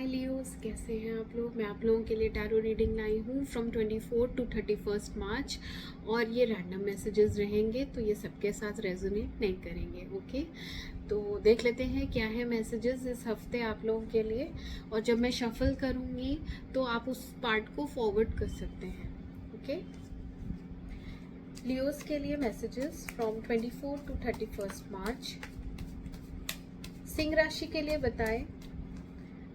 हाय Leos, कैसे हैं आप लोग। मैं आप लोगों के लिए टैरो रीडिंग लाई हूँ फ्रॉम 24 टू 31 मार्च और ये रैंडम मैसेजेस रहेंगे, तो ये सबके साथ रेजोनेट नहीं करेंगे। ओके, तो देख लेते हैं क्या है मैसेजेस इस हफ्ते आप लोगों के लिए। और जब मैं शफल करूँगी तो आप उस पार्ट को फॉरवर्ड कर सकते हैं। ओके, लियोस के लिए मैसेजेस फ्रॉम 24 टू 31 मार्च। सिंह राशि के लिए बताएं,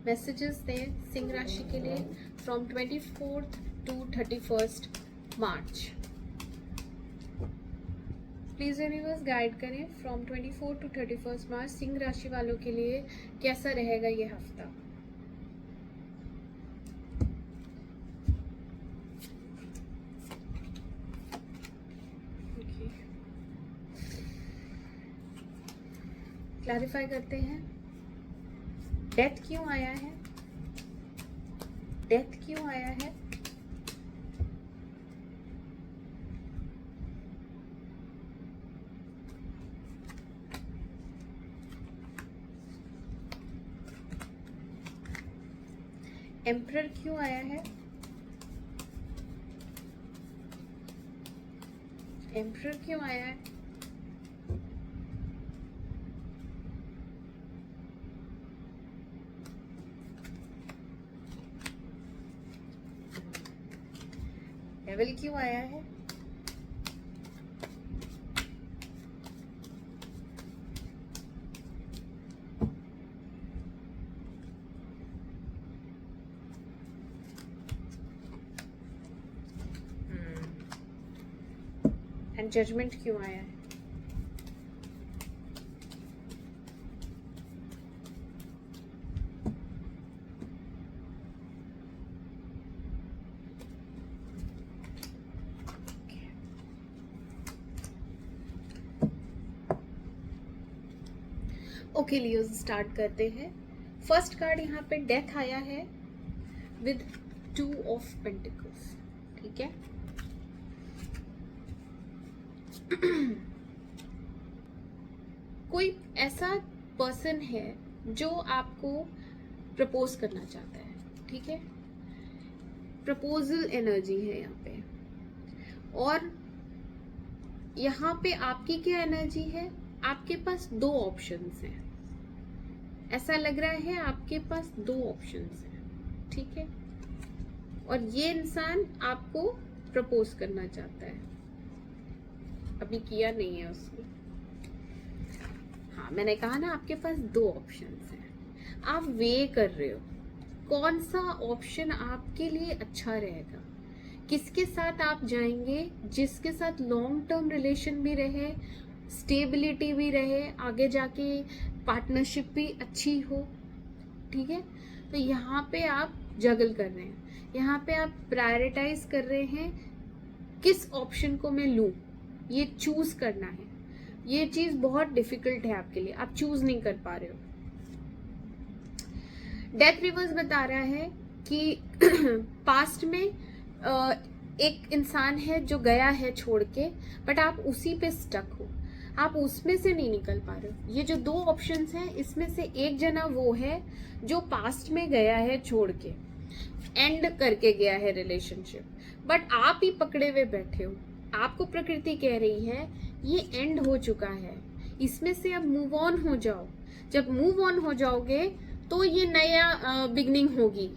मैसेजेस दें सिंह राशि के लिए from 24 to 31 March. Please universe guide करें फ्रॉम 24 टू 31 मार्च सिंह राशि वालों के लिए कैसा रहेगा ये हफ्ता। क्लैरिफाई करते हैं, डेथ क्यों आया है, डेथ क्यों आया है, एम्परर क्यों आया है, एम्परर क्यों आया है, डेविल क्यों आया है, एंड जजमेंट क्यों आया है। ओके लियोस, स्टार्ट करते हैं। फर्स्ट कार्ड यहाँ पे डेथ आया है विद 2 ऑफ पेंटिकल्स। ठीक है, कोई ऐसा पर्सन है जो आपको प्रपोज करना चाहता है। ठीक है, प्रपोजल एनर्जी है यहाँ पे। और यहाँ पे आपकी क्या एनर्जी है, आपके पास 2 ऑप्शंस हैं। ऐसा लग रहा है आपके पास 2 ऑप्शंस हैं। ठीक है, और ये इंसान आपको प्रपोज करना चाहता है, अभी किया नहीं है उसने। हाँ, मैंने कहा ना आपके पास 2 ऑप्शंस हैं। आप वे कर रहे हो कौन सा ऑप्शन आपके लिए अच्छा रहेगा, किसके साथ आप जाएंगे जिसके साथ लॉन्ग टर्म रिलेशन भी रहे, स्टेबिलिटी भी रहे, आगे जाके पार्टनरशिप भी अच्छी हो। ठीक है, तो यहाँ पे आप जगल कर रहे हैं, यहाँ पे आप प्रायोरिटाइज कर रहे हैं किस ऑप्शन को मैं लूं, ये चूज करना है। ये चीज बहुत डिफिकल्ट है आपके लिए, आप चूज नहीं कर पा रहे हो। डेथ रिवर्स बता रहा है कि पास्ट में एक इंसान है जो गया है छोड़ के, बट आप उसी पे स्टक हो, आप उसमें से नहीं निकल पा रहे हो। ये जो 2 ऑप्शंस हैं, इसमें से एक जना वो है जो पास्ट में गया है छोड़ के, एंड करके गया है रिलेशनशिप, बट आप ही पकड़े हुए बैठे हो। आपको प्रकृति कह रही है ये एंड हो चुका है, इसमें से अब मूव ऑन हो जाओ। जब मूव ऑन हो जाओगे तो ये नया बिगनिंग होगी,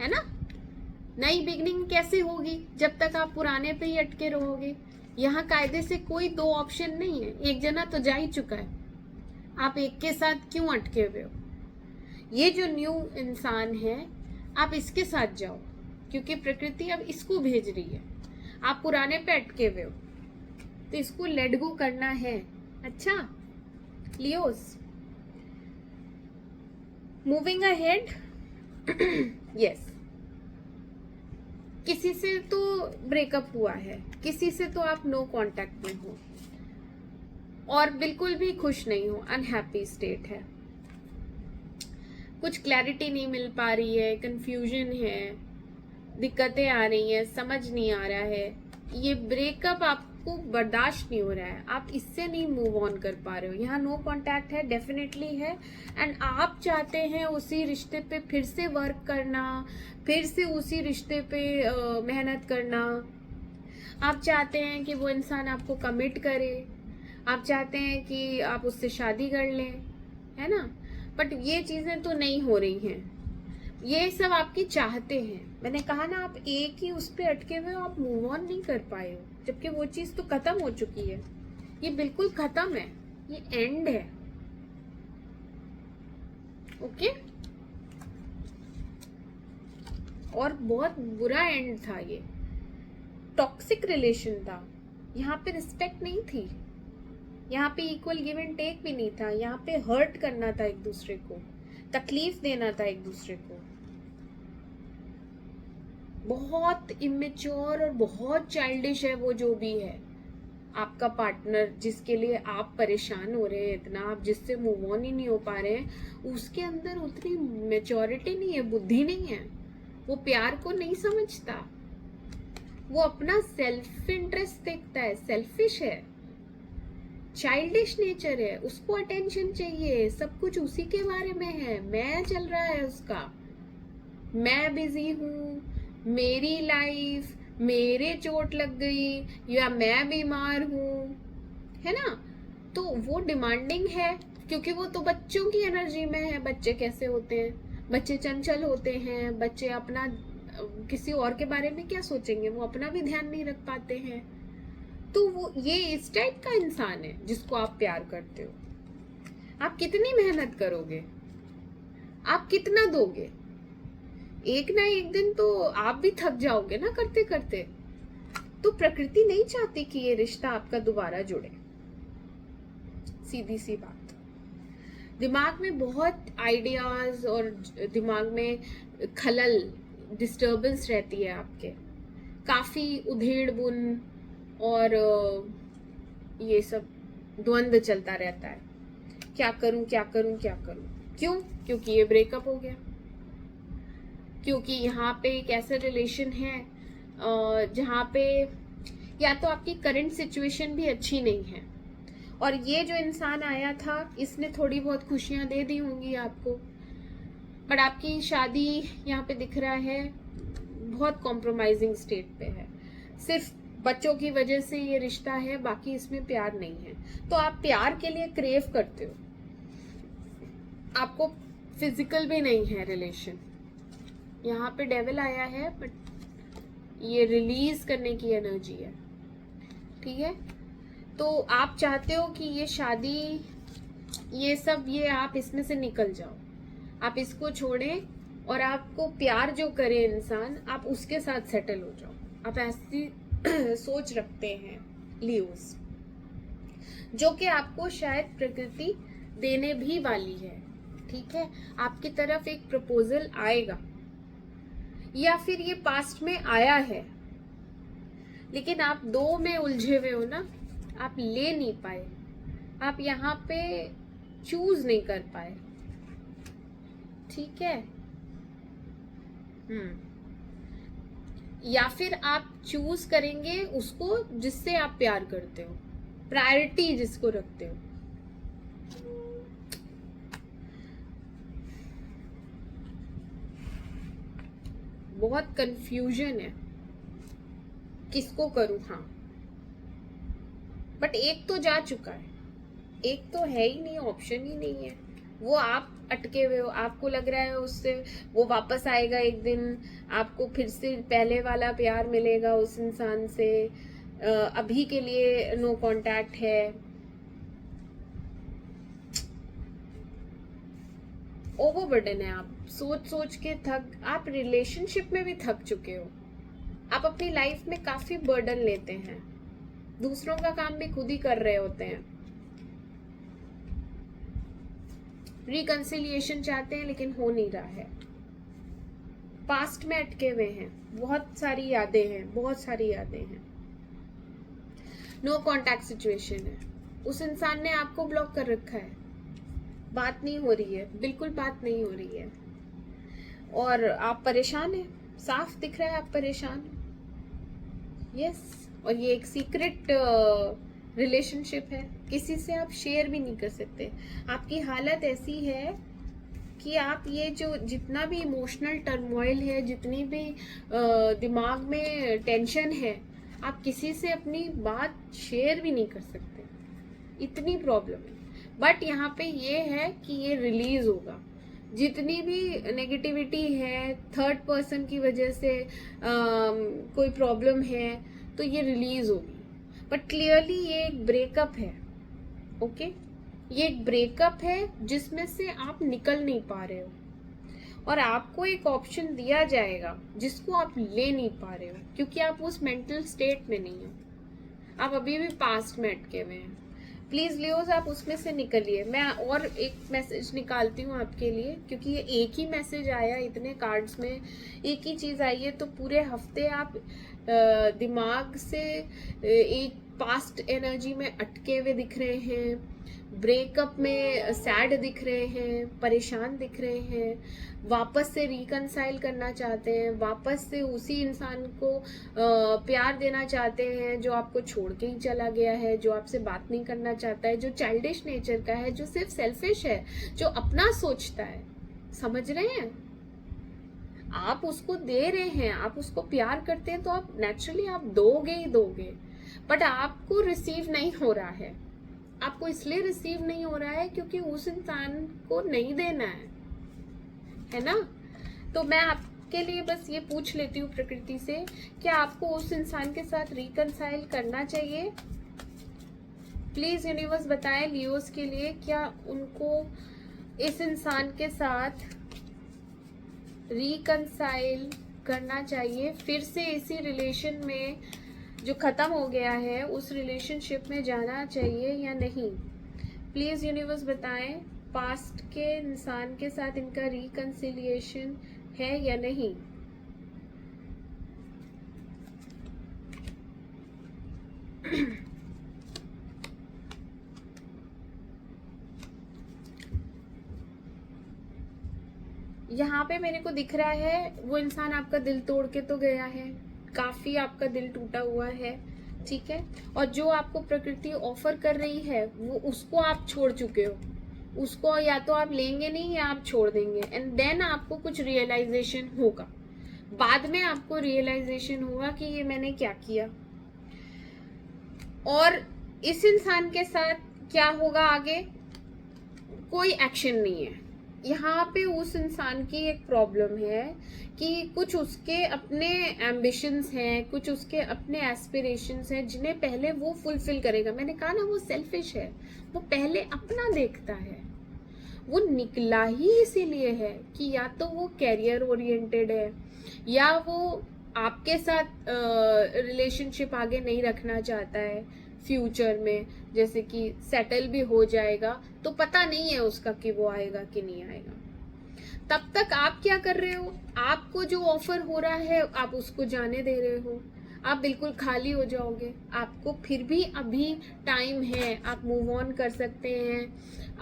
है ना। नई बिगनिंग कैसे होगी जब तक आप पुराने पे ही अटके रहोगे। यहाँ कायदे से कोई 2 ऑप्शन नहीं है, एक जना तो जा ही चुका है, आप एक के साथ क्यों अटके हुए हो। ये जो न्यू इंसान है आप इसके साथ जाओ, क्योंकि प्रकृति अब इसको भेज रही है। आप पुराने पे अटके हुए हो तो इसको लेट गो करना है। अच्छा लियोस, मूविंग अहेड। यस, किसी से तो ब्रेकअप हुआ है, किसी से तो आप नो कांटेक्ट में हो और बिल्कुल भी खुश नहीं हो, अनहैप्पी स्टेट है, कुछ क्लैरिटी नहीं मिल पा रही है, कंफ्यूजन है, दिक्कतें आ रही हैं, समझ नहीं आ रहा है। ये ब्रेकअप आप आपको बर्दाश्त नहीं हो रहा है, आप इससे नहीं मूव ऑन कर पा रहे हो, यहाँ नो कांटेक्ट है, डेफिनेटली है, एंड आप चाहते हैं उसी रिश्ते पे फिर से वर्क करना, फिर से उसी रिश्ते पे मेहनत करना। आप चाहते हैं कि वो इंसान आपको कमिट करे, आप चाहते हैं कि आप उससे शादी कर लें, है ना। बट ये चीजें तो नहीं हो रही हैं, ये सब आपकी चाहते हैं। मैंने कहा ना, आप एक ही उस पे अटके हुए हो, आप मूव ऑन नहीं कर पाए हो, जबकि वो चीज तो खत्म हो चुकी है, ये बिल्कुल खत्म है, ये एंड है। ओके, और बहुत बुरा एंड था, ये टॉक्सिक रिलेशन था, यहाँ पे रिस्पेक्ट नहीं थी, यहाँ पे इक्वल गिव एंड टेक भी नहीं था, यहाँ पे हर्ट करना था एक दूसरे को, तकलीफ देना था एक दूसरे को। बहुत इमेच्योर और बहुत चाइल्डिश है वो जो भी है आपका पार्टनर, जिसके लिए आप परेशान हो रहे हैं इतना, आप जिससे मूव ऑन ही नहीं हो पा रहे हैं, उसके अंदर उतनी मेच्योरिटी नहीं है, बुद्धि नहीं है, वो प्यार को नहीं समझता, वो अपना सेल्फ इंटरेस्ट देखता है, सेल्फिश है, चाइल्डिश नेचर है, उसको अटेंशन चाहिए, सब कुछ उसी के बारे में है, मैं चल रहा है उसका, मैं बिजी हूँ, मेरी लाइफ, मेरे चोट लग गई, या मैं बीमार हूँ, है ना। तो वो डिमांडिंग है, क्योंकि वो तो बच्चों की एनर्जी में है। बच्चे कैसे होते हैं, बच्चे चंचल होते हैं, बच्चे अपना किसी और के बारे में क्या सोचेंगे, वो अपना भी ध्यान नहीं रख पाते हैं। तो वो ये इस टाइप का इंसान है जिसको आप प्यार करते हो। आप कितनी मेहनत करोगे, आप कितना दोगे, एक ना एक दिन तो आप भी थक जाओगे ना करते करते। तो प्रकृति नहीं चाहती कि ये रिश्ता आपका दोबारा जुड़े, सीधी सी बात। दिमाग में बहुत आइडियाज और दिमाग में खलल, डिस्टर्बेंस रहती है आपके, काफी उधेड़ बुन और ये सब द्वंद्व चलता रहता है, क्या करूं क्या करूं क्या करूं। क्यों? क्योंकि ये ब्रेकअप हो गया, क्योंकि यहाँ पे एक ऐसा रिलेशन है जहाँ पे या तो आपकी करंट सिचुएशन भी अच्छी नहीं है, और ये जो इंसान आया था इसने थोड़ी बहुत खुशियां दे दी होंगी आपको, बट आपकी शादी यहाँ पे दिख रहा है बहुत कॉम्प्रोमाइजिंग स्टेट पे है। सिर्फ बच्चों की वजह से ये रिश्ता है, बाकी इसमें प्यार नहीं है। तो आप प्यार के लिए क्रेव करते हो, आपको फिजिकल भी नहीं है रिलेशन। यहाँ पे डेविल आया है, बट ये रिलीज करने की एनर्जी है, ठीक है। तो आप चाहते हो कि ये शादी, ये सब, ये आप इसमें से निकल जाओ, आप इसको छोड़ें, और आपको प्यार जो करे इंसान, आप उसके साथ सेटल हो जाओ। आप ऐसी सोच रखते हैं लियोस, जो कि आपको शायद प्रकृति देने भी वाली है, ठीक है। आपकी तरफ एक प्रपोजल आएगा, या फिर ये पास्ट में आया है, लेकिन आप दो में उलझे हुए हो ना, आप ले नहीं पाए, आप यहाँ पे चूज नहीं कर पाए, ठीक है। या फिर आप चूज करेंगे उसको जिससे आप प्यार करते हो, प्रायोरिटी जिसको रखते हो। बहुत कंफ्यूजन है किसको करूं। हाँ, बट एक तो जा चुका है, एक तो है ही नहीं, ऑप्शन ही नहीं है, वो आप अटके हुए हो। आपको लग रहा है उससे वो वापस आएगा एक दिन, आपको फिर से पहले वाला प्यार मिलेगा उस इंसान से, अभी के लिए नो कांटेक्ट है। ओवरबर्डन है, आप सोच सोच के आप रिलेशनशिप में भी थक चुके हो, आप अपनी लाइफ में काफी बर्डन लेते हैं, दूसरों का काम भी खुद ही कर रहे होते हैं, रिकंसिलिएशन चाहते हैं लेकिन हो नहीं रहा है, पास्ट में अटके हुए हैं, बहुत सारी यादें हैं, बहुत सारी यादें हैं, नो कांटेक्ट सिचुएशन है, उस इंसान ने आपको ब्लॉक कर रखा है, बात नहीं हो रही है, बिल्कुल बात नहीं हो रही है, और आप परेशान हैं, साफ दिख रहा है आप परेशान। यस, और ये एक सीक्रेट रिलेशनशिप है, किसी से आप शेयर भी नहीं कर सकते। आपकी हालत ऐसी है कि आप ये जो जितना भी इमोशनल टर्मोइल है, जितनी भी दिमाग में टेंशन है, आप किसी से अपनी बात शेयर भी नहीं कर सकते, इतनी प्रॉब्लम है। बट यहाँ पे ये है कि ये रिलीज होगा, जितनी भी नेगेटिविटी है, थर्ड पर्सन की वजह से कोई प्रॉब्लम है, तो ये रिलीज होगी। बट क्लियरली ये एक ब्रेकअप है, ओके ये एक ब्रेकअप है जिसमें से आप निकल नहीं पा रहे हो, और आपको एक ऑप्शन दिया जाएगा जिसको आप ले नहीं पा रहे हो, क्योंकि आप उस मेंटल स्टेट में नहीं हो, आप अभी भी पास्ट में अटके हुए हैं। प्लीज लियोस आप उसमें से निकलिए। मैं और एक मैसेज निकालती हूँ आपके लिए, क्योंकि ये एक ही मैसेज आया, इतने कार्ड्स में एक ही चीज आई है, तो पूरे हफ्ते आप दिमाग से एक पास्ट एनर्जी में अटके हुए दिख रहे हैं, ब्रेकअप में सैड दिख रहे हैं, परेशान दिख रहे हैं, वापस से रिकनसाइल करना चाहते हैं, वापस से उसी इंसान को प्यार देना चाहते हैं जो आपको छोड़ के ही चला गया है, जो आपसे बात नहीं करना चाहता है, जो चाइल्डिश नेचर का है, जो सिर्फ सेल्फिश है, जो अपना सोचता है। समझ रहे हैं? आप उसको दे रहे हैं, आप उसको प्यार करते हैं, तो आप नेचुरली आप दोगे ही दोगे, बट आपको रिसीव नहीं हो रहा है। आपको इसलिए रिसीव नहीं हो रहा है क्योंकि उस इंसान को नहीं देना है ना? तो मैं आपके लिए बस ये पूछ लेती हूँ प्रकृति से, क्या आपको उस इंसान के साथ रिकनसाइल करना चाहिए? प्लीज यूनिवर्स बताएं लियोस के लिए, क्या उनको इस इंसान के साथ रिकनसाइल करना चाहिए, फिर से इसी रिलेशन में जो खत्म हो गया है उस रिलेशनशिप में जाना चाहिए या नहीं? प्लीज यूनिवर्स बताएं पास्ट के इंसान के साथ इनका रिकंसिलिएशन है या नहीं? यहाँ पे मेरे को दिख रहा है वो इंसान आपका दिल तोड़ के तो गया है, काफी आपका दिल टूटा हुआ है, ठीक है, और जो आपको प्रकृति ऑफर कर रही है वो उसको आप छोड़ चुके हो, उसको या तो आप लेंगे नहीं या आप छोड़ देंगे, एंड देन आपको कुछ रियलाइजेशन होगा, बाद में आपको रियलाइजेशन होगा कि ये मैंने क्या किया। और इस इंसान के साथ क्या होगा आगे, कोई एक्शन नहीं है। यहाँ पे उस इंसान की एक प्रॉब्लम है कि कुछ उसके अपने एम्बिशंस हैं, कुछ उसके अपने एस्पिरेशंस हैं जिन्हें पहले वो फुलफिल करेगा। मैंने कहा ना वो सेल्फिश है, वो पहले अपना देखता है, वो निकला ही इसीलिए है कि या तो वो कैरियर ओरिएंटेड है या वो आपके साथ रिलेशनशिप आगे नहीं रखना चाहता है फ्यूचर में, जैसे कि सेटल भी हो जाएगा तो पता नहीं है उसका कि वो आएगा कि नहीं आएगा। तब तक आप क्या कर रहे हो, आपको जो ऑफर हो रहा है आप उसको जाने दे रहे हो, आप बिल्कुल खाली हो जाओगे। आपको फिर भी अभी टाइम है, आप मूव ऑन कर सकते हैं,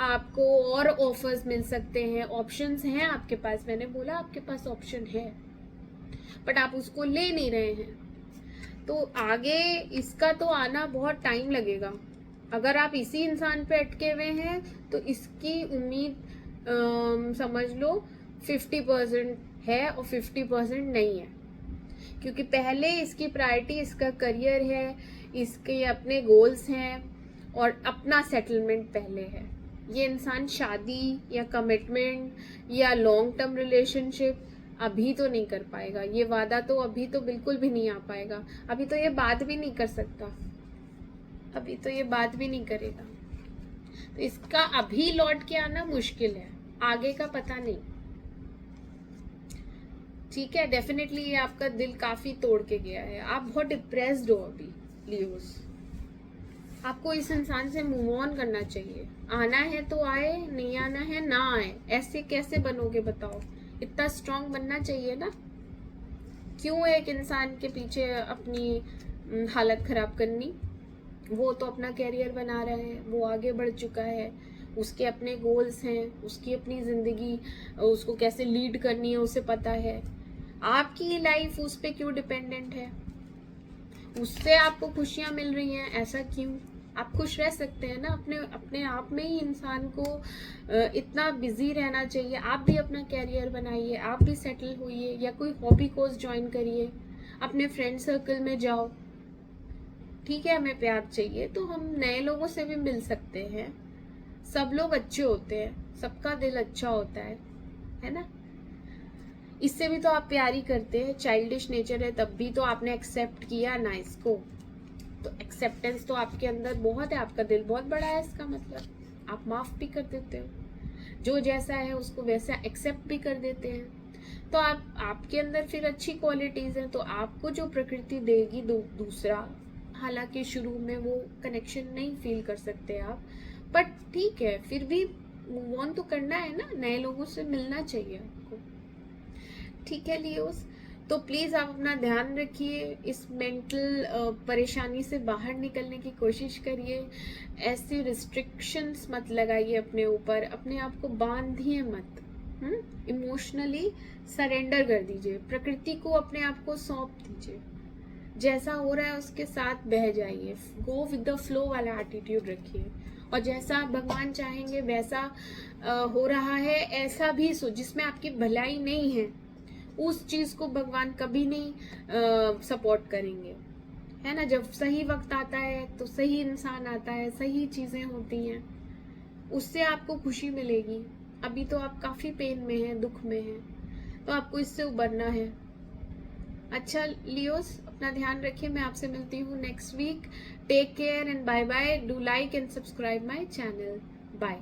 आपको और ऑफर्स मिल सकते हैं, ऑप्शंस हैं आपके पास। मैंने बोला आपके पास ऑप्शन है, बट आप उसको ले नहीं रहे हैं, तो आगे इसका तो आना बहुत टाइम लगेगा। अगर आप इसी इंसान पे अटके हुए हैं तो इसकी उम्मीद समझ लो 50% है और 50% नहीं है, क्योंकि पहले इसकी प्रायोरिटी इसका करियर है, इसके अपने गोल्स हैं और अपना सेटलमेंट पहले है। ये इंसान शादी या कमिटमेंट या लॉन्ग टर्म रिलेशनशिप अभी तो नहीं कर पाएगा, ये वादा तो अभी तो बिल्कुल भी नहीं आ पाएगा, अभी तो ये बात भी नहीं कर सकता, अभी तो ये बात भी नहीं करेगा, तो इसका अभी लौट के आना मुश्किल है, आगे का पता नहीं। ठीक है, डेफिनेटली ये आपका दिल काफी तोड़ के गया है, आप बहुत डिप्रेस्ड हो अभी लियोस। आपको इस इंसान से मूव ऑन करना चाहिए, आना है तो आए, नहीं आना है ना आए। ऐसे कैसे बनोगे बताओ, इतना स्ट्रांग बनना चाहिए ना। क्यों एक इंसान के पीछे अपनी हालत खराब करनी, वो तो अपना कैरियर बना रहा है, वो आगे बढ़ चुका है, उसके अपने गोल्स हैं, उसकी अपनी जिंदगी उसको कैसे लीड करनी है उसे पता है। आपकी लाइफ उस पर क्यों डिपेंडेंट है? उससे आपको खुशियां मिल रही हैं, ऐसा क्यों? आप खुश रह सकते हैं ना। अपने आप में ही इंसान को इतना बिजी रहना चाहिए। आप भी अपना कैरियर बनाइए, आप भी सेटल होइए, या कोई हॉबी कोर्स ज्वाइन करिए, अपने फ्रेंड सर्कल में जाओ। ठीक है, हमें प्यार चाहिए तो हम नए लोगों से भी मिल सकते हैं। सब लोग अच्छे होते हैं, सबका दिल अच्छा होता है ना। इससे भी तो आप प्यार ही करते हैं, चाइल्डिश नेचर है तब भी तो आपने एक्सेप्ट किया ना इसको। तो एक्सेप्टेंस तो आपके अंदर बहुत है, आपका दिल बहुत बड़ा है, इसका मतलब आप माफ भी कर देते हो, जो जैसा है उसको वैसा एक्सेप्ट भी कर देते हैं। तो आपके अंदर फिर अच्छी क्वालिटीज हैं, तो आपको जो प्रकृति देगी दूसरा, हालांकि शुरू में वो कनेक्शन नहीं फील कर सकते आप, बट ठीक है, फिर भी मूव ऑन तो करना है ना, नए लोगों से मिलना चाहिए आपको। ठीक है लियोस, तो प्लीज़ आप अपना ध्यान रखिए, इस मेंटल परेशानी से बाहर निकलने की कोशिश करिए। ऐसे रिस्ट्रिक्शंस मत लगाइए अपने ऊपर, अपने आप को बांधिए मत। इमोशनली सरेंडर कर दीजिए, प्रकृति को अपने आप को सौंप दीजिए, जैसा हो रहा है उसके साथ बह जाइए, गो विद द फ्लो वाला एटीट्यूड रखिए, और जैसा भगवान चाहेंगे वैसा हो रहा है, ऐसा भी जिसमें आपकी भलाई नहीं है उस चीज को भगवान कभी नहीं सपोर्ट करेंगे, है ना। जब सही वक्त आता है तो सही इंसान आता है, सही चीजें होती हैं, उससे आपको खुशी मिलेगी। अभी तो आप काफी पेन में हैं, दुख में हैं, तो आपको इससे उबरना है। अच्छा लियोस, अपना ध्यान रखिए, मैं आपसे मिलती हूँ next week. Take care and bye bye. Do like and subscribe my channel. Bye.